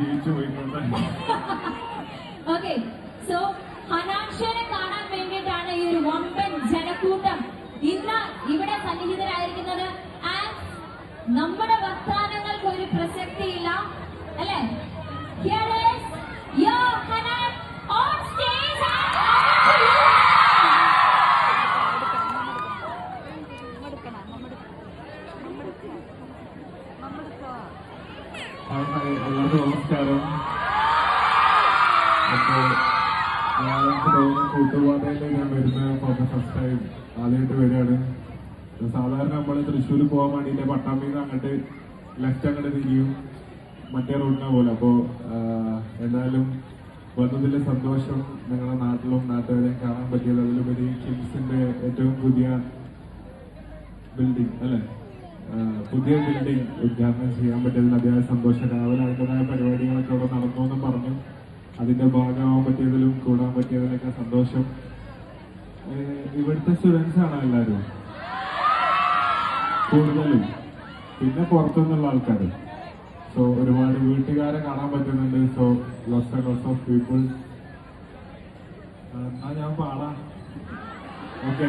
ജീവിച്ചു പോയിക്കൊണ്ട്. Okay, so ഹനാക്ഷനെ കാണാൻ വേണ്ടിയിട്ടാണ് ഈ ഒരു വമ്പൻ ജനക്കൂട്ടം ഇന്ന് ഇവിടെ സന്നിഹിതരായിരിക്കുന്നത്. നമ്മുടെ വർത്താനങ്ങൾക്ക് ഒരു പ്രസക്തിയില്ല അല്ലേ? Here is your Hanan on stage എല്ലാവർക്കും നമസ്കാരം. അപ്പോ ഞാനൊക്കെ തോന്നുന്നു കൂട്ടുപാതയിൽ ഞാൻ വരുന്ന ഫസ്റ്റ് ടൈം ആദ്യമായിട്ട് വരികയാണ്. സാധാരണ നമ്മൾ തൃശ്ശൂർ പോകാൻ വേണ്ടിയിട്ട് പട്ടാമ്പിന്ന് അങ്ങോട്ട് ലെഫ്റ്റ് അങ്ങോട്ട് തിരിയും മറ്റേ റൂട്ടിനെ പോലെ. അപ്പോൾ എന്തായാലും വന്നതിൽ സന്തോഷം. നിങ്ങളുടെ നാട്ടിലും നാട്ടുകാരെയും കാണാൻ പറ്റിയത്. അതിലുപരി കിംസിന്റെ ഏറ്റവും പുതിയ ബിൽഡിംഗ് അല്ലെ, പുതിയ ബിൽഡിംഗ് ഉദ്ഘാടനം ചെയ്യാൻ പറ്റിയതിൽ അതിയായ സന്തോഷം. രാവിലെ അതിൻ്റെതായ പരിപാടികളൊക്കെ അവിടെ നടന്നു എന്നും പറഞ്ഞു. അതിന്റെ ഭാഗമാവാൻ പറ്റിയതിലും കൂടാൻ പറ്റിയതിലൊക്കെ സന്തോഷം. ഇവിടുത്തെ സ്റ്റുഡൻസ് ആണ് എല്ലാവരും കൂടുതലും, പിന്നെ പുറത്തുനിന്നുള്ള ആൾക്കാർ. സോ ഒരുപാട് വീട്ടുകാരെ കാണാൻ പറ്റുന്നുണ്ട്. So lots and lots of people. ഞാൻ പാടാം. ഓക്കെ.